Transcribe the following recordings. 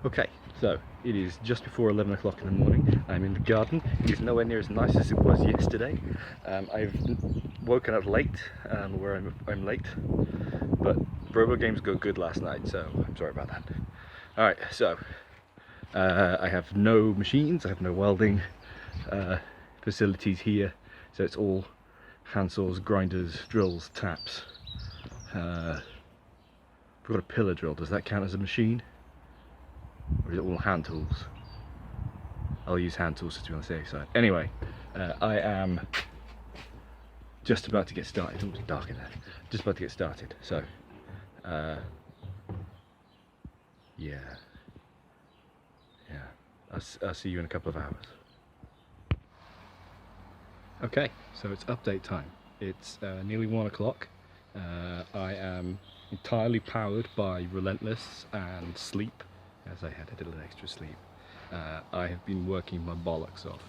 Okay, so it is just before 11 o'clock in the morning. I'm in the garden. It is nowhere near as nice as it was yesterday. I've woken up late, where I'm late, but Robo Games got good last night, so I'm sorry about that. Alright, so I have no machines, I have no welding facilities here, so it's all hand saws, grinders, drills, taps. I've got a pillar drill. Does that count as a machine? Or is it all hand tools? I'll use hand tools to be on the safe side. Anyway, I am just about to get started. It's dark in there. Just about to get started. So, yeah. I'll see you in a couple of hours. Okay, so it's update time. It's nearly 1 o'clock. I am entirely powered by Relentless and sleep, as I had a little extra sleep. I have been working my bollocks off.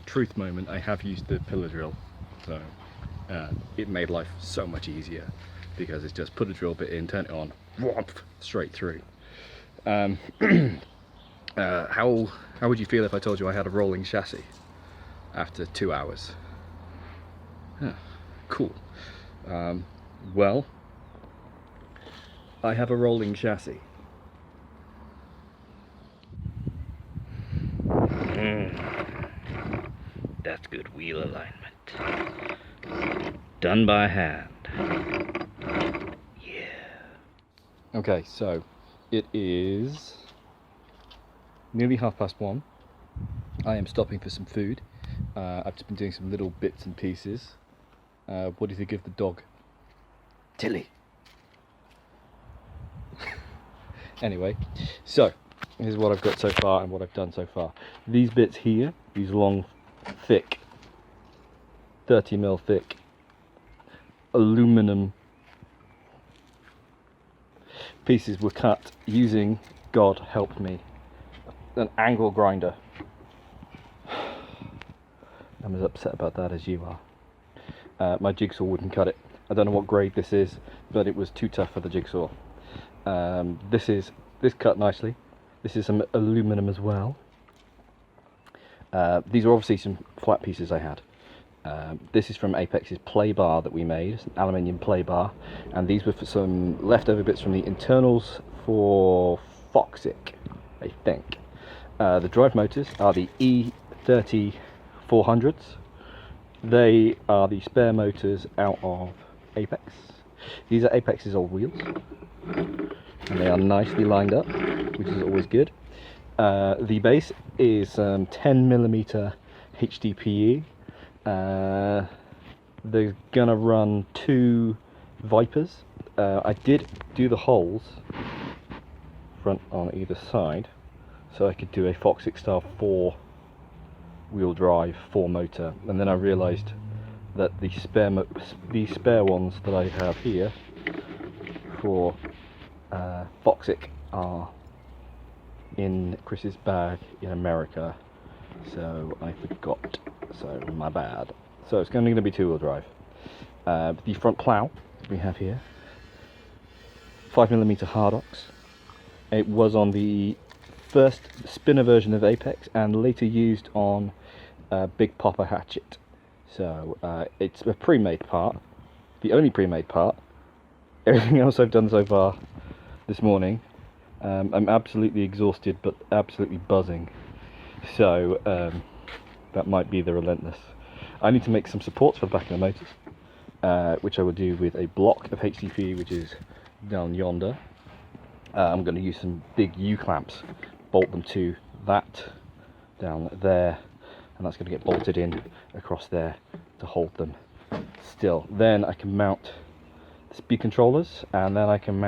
Truth moment, I have used the pillar drill, so it made life so much easier because it's just put a drill bit in, turn it on, whomp, straight through. How would you feel if I told you I had a rolling chassis after 2 hours? Huh, cool. Well, I have a rolling chassis. That's good wheel alignment. Done by hand. Yeah. Okay, so it is nearly 1:30. I am stopping for some food. I've just been doing some little bits and pieces. What do you think of the dog? Tilly. Anyway, so here's what I've got so far and what I've done so far. These bits here, these long, thick, 30mm thick aluminum pieces were cut using, God help me, an angle grinder. I'm as upset about that as you are. My jigsaw wouldn't cut it. I don't know what grade this is, but it was too tough for the jigsaw. This cut nicely. This is some aluminum as well. These are obviously some flat pieces I had. This is from Apex's play bar that we made, it's an aluminium play bar, and these were for some leftover bits from the internals for Foxic, I think. The drive motors are the E30 400s. They are the spare motors out of Apex. These are Apex's old wheels, and they are nicely lined up, which is always good. The base is 10mm HDPE. They're gonna run 2 Vipers. I did do the holes front on either side, so I could do a Foxic style 4-wheel drive 4-motor, and then I realised that the spare ones that I have here for Foxic are in Chris's bag in America, so I forgot, so my bad. So it's going to be 2-wheel drive. The front plough we have here, 5mm Hardox. It was on the first spinner version of Apex and later used on Big Popper hatchet. So it's a pre-made part, the only pre-made part. Everything else I've done so far this morning, I'm absolutely exhausted but absolutely buzzing. So that might be the Relentless. I need to make some supports for the back of the motors, which I will do with a block of HDPE, which is down yonder. I'm going to use some big U-clamps, bolt them to that down there, and that's going to get bolted in across there to hold them still. Then I can mount the speed controllers, and then I can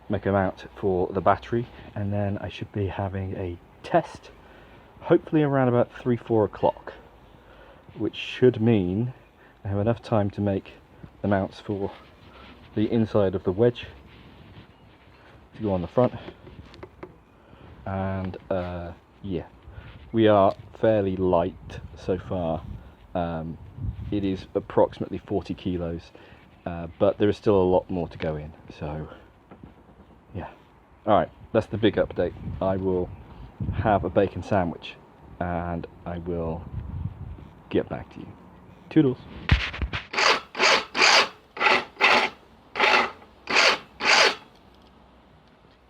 make a mount for the battery, and then I should be having a test hopefully around about 3-4 o'clock, which should mean I have enough time to make the mounts for the inside of the wedge to go on the front. And yeah, we are fairly light so far. It is approximately 40 kilos, but there is still a lot more to go in, so yeah. Alright, that's the big update. I will have a bacon sandwich and I will get back to you. Toodles.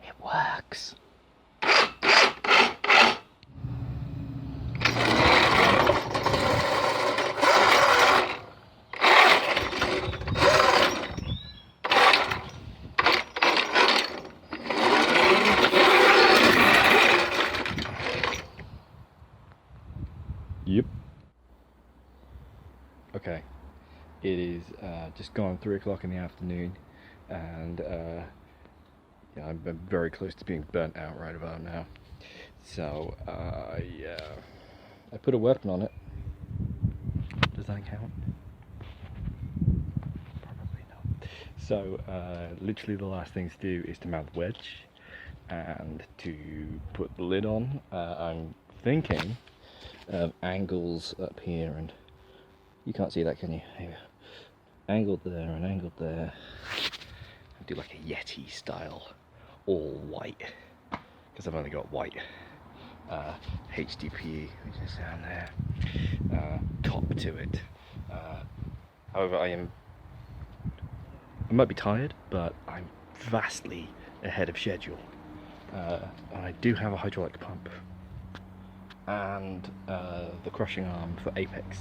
It works. Yep. Okay, it is just gone 3 o'clock in the afternoon, and yeah, I'm very close to being burnt out right about now. So I put a weapon on it. Does that count? Probably not. So literally the last thing to do is to mount the wedge and to put the lid on. I'm thinking of angles up here, and you can't see that, can you? Here. Angled there and angled there. I'll do like a Yeti style, all white, because I've only got white HDPE, which is down there, top to it. However, I might be tired, but I'm vastly ahead of schedule. And I do have a hydraulic pump and the crushing arm for Apex,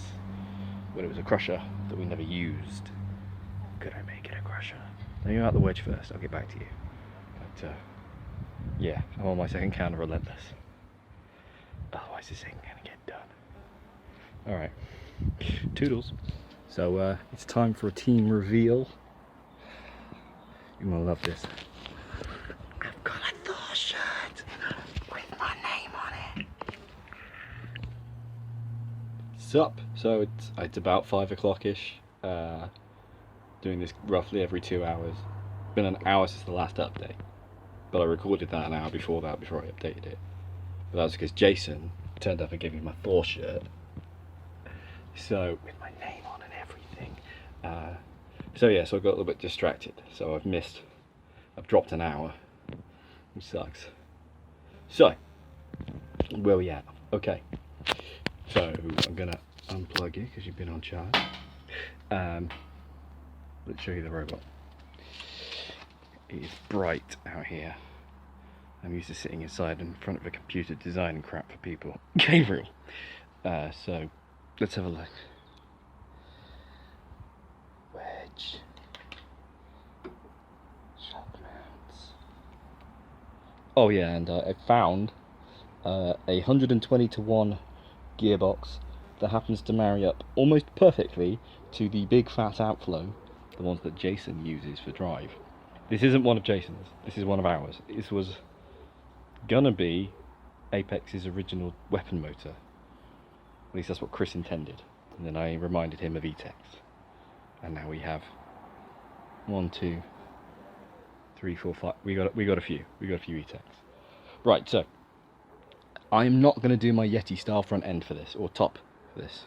when it was a crusher that we never used. Could I make it a crusher? Let me out the wedge first, I'll get back to you. But yeah, I'm on my second can of Relentless. Otherwise this ain't gonna get done. Alright, toodles. So it's time for a team reveal. You're gonna love this. I've got a Thor shirt with my name on it. Sup? So it's about 5 o'clock-ish. Doing this roughly every 2 hours. Been an hour since the last update, but I recorded that an hour before that, before I updated it. But that was because Jason turned up and gave me my Thor shirt. So with my name on and everything. So yeah, so I got a little bit distracted. So I've dropped an hour, which sucks. So where we at? Okay. So I'm gonna unplug you because you've been on charge. Let's show you the robot. It is bright out here. I'm used to sitting inside in front of a computer designing crap for people. Gabriel. So let's have a look. Wedge. Shock mounts. Oh yeah, and I found a 120-to-1 gearbox that happens to marry up almost perfectly to the big fat outflow, the ones that Jason uses for drive. This isn't one of Jason's, this is one of ours. This was gonna be Apex's original weapon motor. At least that's what Chris intended. And then I reminded him of ETEX. And now we have 1, 2, 3, 4, 5. We got a few. We got a few ETEX. Right, so I'm not going to do my Yeti style front end for this, or top for this.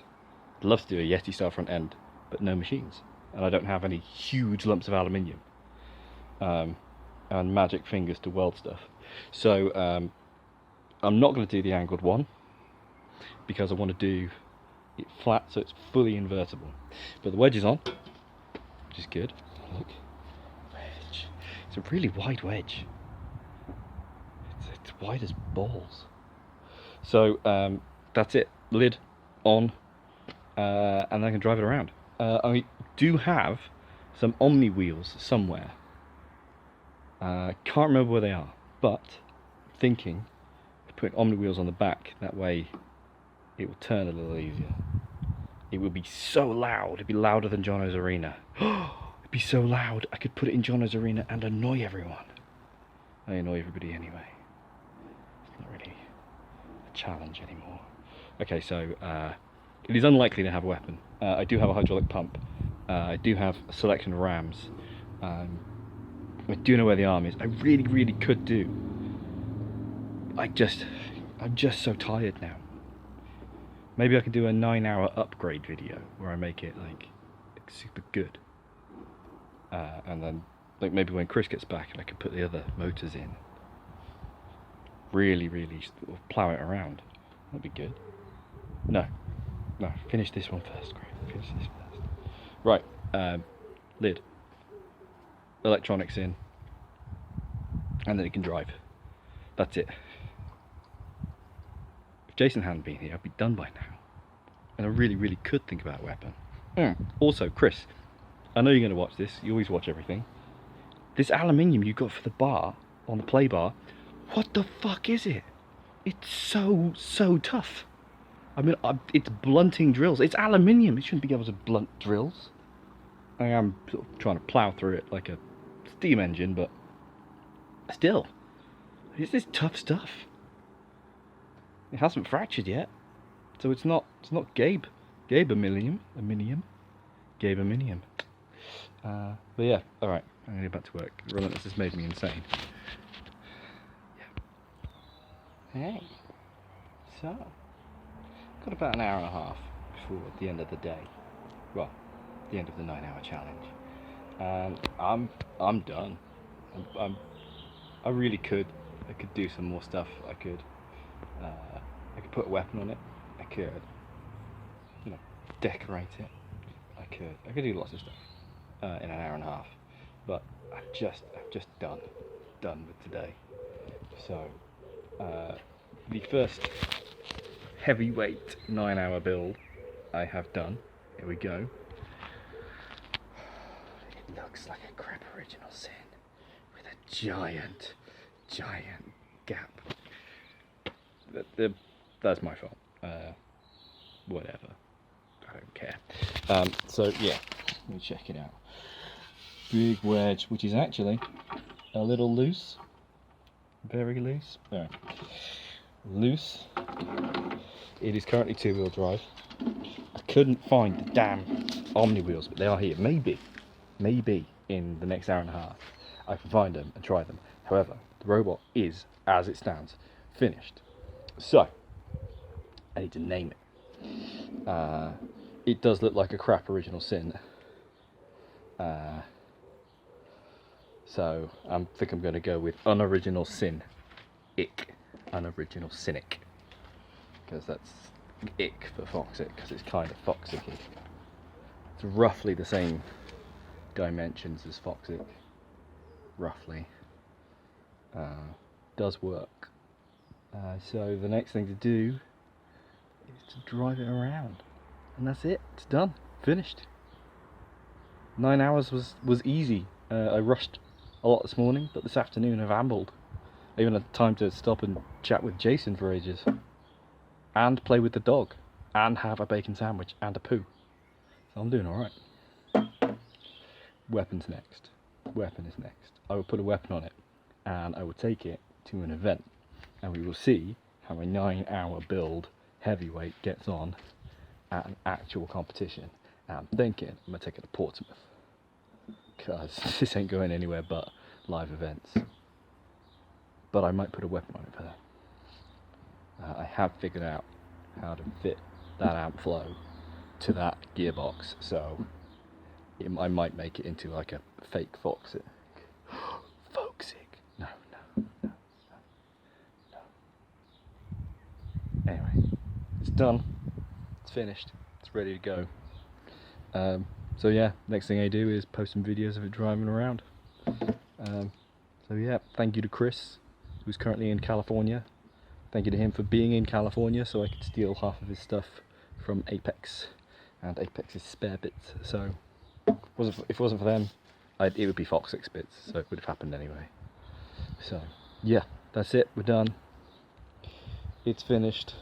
I'd love to do a Yeti style front end, but no machines, and I don't have any huge lumps of aluminium and magic fingers to weld stuff. So I'm not going to do the angled one because I want to do it flat so it's fully invertible. But the wedge is on, which is good. Look, wedge. It's a really wide wedge. It's wide as balls. So that's it. Lid on, and I can drive it around. I do have some Omni wheels somewhere. Can't remember where they are, but I'm thinking of putting Omni wheels on the back. That way it will turn a little easier. It will be so loud. It'd be louder than Jono's Arena. It'd be so loud I could put it in Jono's Arena and annoy everyone. I annoy everybody anyway. It's not really a challenge anymore. Okay, so it is unlikely to have a weapon. I do have a hydraulic pump. I do have a selection of rams. I do know where the arm is. I really could do. I'm just so tired now. Maybe I could do a 9-hour upgrade video where I make it like super good. And then like maybe when Chris gets back I could put the other motors in. really sort of plough it around. That'd be good. No, finish this one first, Greg. Finish this first. Right, lid. Electronics in. And then it can drive. That's it. If Jason hadn't been here, I'd be done by now. And I really could think about a weapon. Also, Chris, I know you're going to watch this. You always watch everything. This aluminium you got for the bar, on the play bar, what the fuck is it? It's so tough. I mean, it's blunting drills. It's aluminium. It shouldn't be able to blunt drills. I am sort of trying to plough through it like a steam engine, but still, it's this tough stuff. It hasn't fractured yet, so it's not Gabe-aminium. But yeah, all right. I'm gonna get back to work. Relentless has made me insane. Yeah. Hey. So, got about an hour and a half before the end of the day. Well, the end of the 9-hour challenge. And I'm done. I really could. I could do some more stuff. I could put a weapon on it. I could, you know, decorate it. I could do lots of stuff in an hour and a half. But I'm just done with today. So the first heavyweight 9-hour build I have done. Here we go. It looks like a crap original sin with a giant gap. That's my fault. Whatever. I don't care. So yeah, let me check it out. Big wedge, which is actually a little loose. Very loose. No. Loose. It is currently 2-wheel drive. I couldn't find the damn Omni wheels, but they are here. Maybe in the next hour and a half I can find them and try them. However, the robot is, as it stands, finished. So I need to name it. It does look like a crap original sin. So I think I'm going to go with unoriginal sin. Unoriginal cynic. Because that's ick for Foxic, because it's kind of Foxic-y. It's roughly the same dimensions as Foxic. Roughly. Does work. So the next thing to do is to drive it around. And that's it. It's done. Finished. 9 hours was easy. I rushed a lot this morning, but this afternoon I've ambled. I even had time to stop and chat with Jason for ages. And play with the dog. And have a bacon sandwich and a poo. So I'm doing alright. Weapon's next. Weapon is next. I will put a weapon on it. And I will take it to an event. And we will see how a 9-hour build heavyweight gets on at an actual competition. And I'm thinking I'm going to take it to Portsmouth. Because this ain't going anywhere but live events. But I might put a weapon on it for that. I have figured out how to fit that amp flow to that gearbox, so I might make it into like a fake Foxic. Foxic! No. Anyway, it's done. It's finished. It's ready to go. So yeah, next thing I do is post some videos of it driving around. So yeah, thank you to Chris, who's currently in California. Thank you to him for being in California so I could steal half of his stuff from Apex and Apex's spare bits. So if it wasn't for them, it would be Foxic's bits, so it would have happened anyway. So yeah, that's it, we're done. It's finished.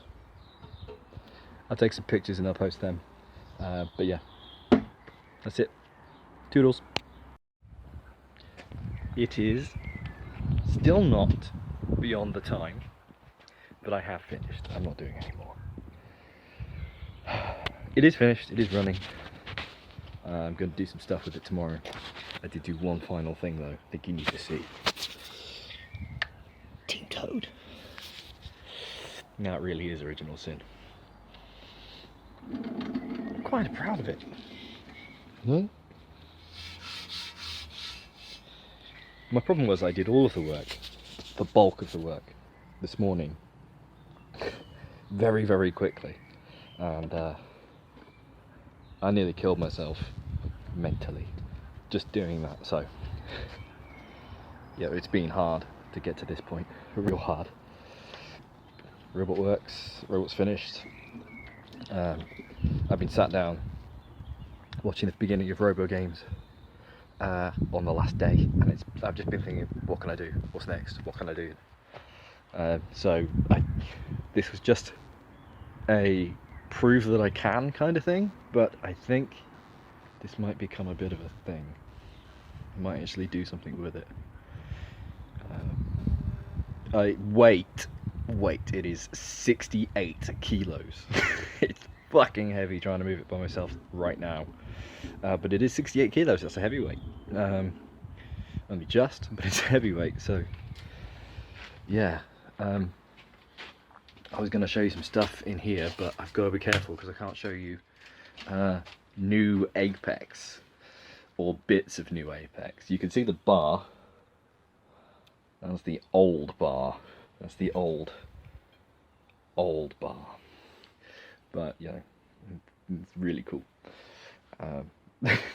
I'll take some pictures and I'll post them. But yeah, that's it. Toodles. It is still not beyond the time, but I have finished. I'm not doing any more. It is finished. It is running. I'm going to do some stuff with it tomorrow. I did do one final thing though. I think you need to see. Team Toad. Now it really is original sin. I'm quite proud of it. No? My problem was I did all of the work, the bulk of the work, this morning very, very quickly, and I nearly killed myself mentally just doing that. So yeah, it's been hard to get to this point, real hard. Robot works, robot's finished. I've been sat down watching the beginning of Robo Games on the last day, and I've just been thinking, what can I do? What's next? What can I do? This was just a prove that I can kind of thing, but I think this might become a bit of a thing. I might actually do something with it. Weight, it is 68 kilos. It's fucking heavy trying to move it by myself right now. But it is 68 kilos, that's a heavyweight. Only just, but it's a heavyweight, so yeah. I was going to show you some stuff in here, but I've got to be careful because I can't show you new Apex or bits of new Apex. You can see the bar. That's the old bar. That's the old bar. But you know, it's really cool.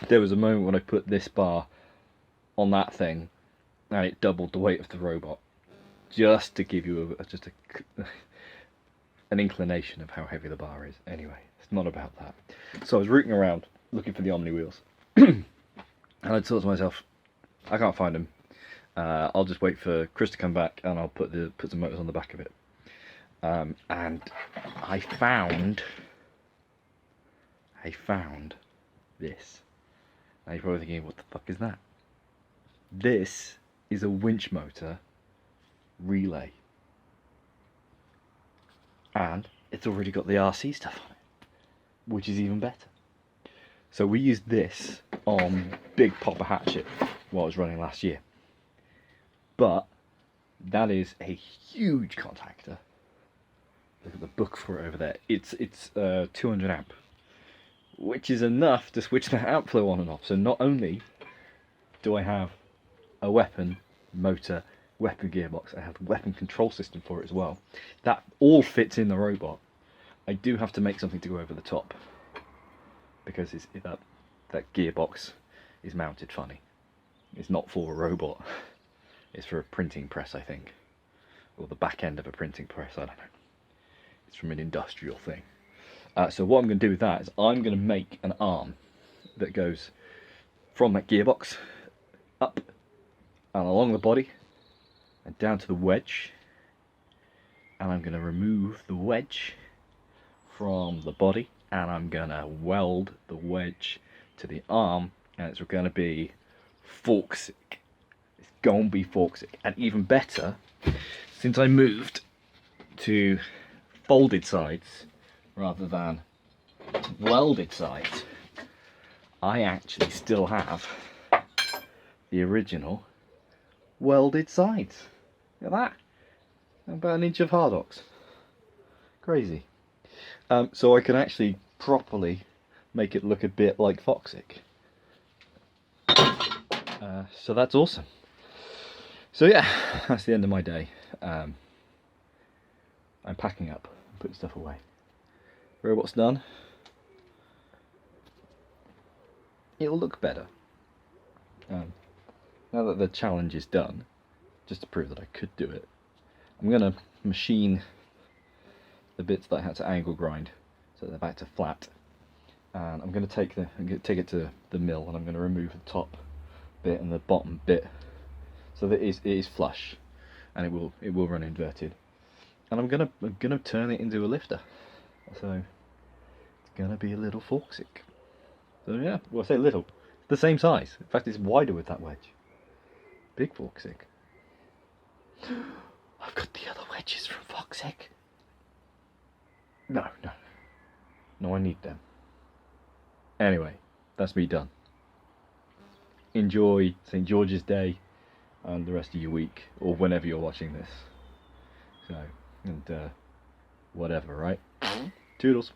There was a moment when I put this bar on that thing, and it doubled the weight of the robot, just to give you an inclination of how heavy the bar is. Anyway, it's not about that. So I was rooting around looking for the Omni wheels, and I thought to myself, I can't find them. I'll just wait for Chris to come back, and I'll put some motors on the back of it. And I found this. Now you're probably thinking, what the fuck is that? This is a winch motor relay, and it's already got the RC stuff on it, which is even better. So we used this on Big Popper Hatchet while I was running last year, but that is a huge contactor. Look at the book for it over there. It's 200 amp, which is enough to switch the amp flow on and off. So not only do I have a weapon motor, weapon gearbox, I have a weapon control system for it as well. That all fits in the robot. I do have to make something to go over the top, because that gearbox is mounted funny. It's not for a robot. It's for a printing press, I think, or the back end of a printing press. I don't know. It's from an industrial thing. So what I'm going to do with that is I'm going to make an arm that goes from that gearbox up and along the body and down to the wedge, and I'm going to remove the wedge from the body, and I'm going to weld the wedge to the arm, and it's going to be Forksick. It's going to be Forksick. And even better, since I moved to folded sides rather than welded sides, I actually still have the original welded sides. Look at that. About an inch of Hardox. Crazy. So I can actually properly make it look a bit like Forksick. So that's awesome. So yeah, that's the end of my day. I'm packing up and putting stuff away. Robot's done. It'll look better. Now that the challenge is done, just to prove that I could do it, I'm going to machine the bits that I had to angle grind so they're back to flat. And I'm going to take it to the mill, and I'm going to remove the top bit and the bottom bit so that it is flush, and it will run inverted. And I'm gonna turn it into a lifter. So it's gonna be a little Forksick. So yeah, well, I say little, it's the same size. In fact, it's wider with that wedge. Big Forksick. I've got the other wedges from Forksick. No, I need them. Anyway, that's me done. Enjoy St. George's Day and the rest of your week, or whenever you're watching this. So, and whatever, right? Toodles.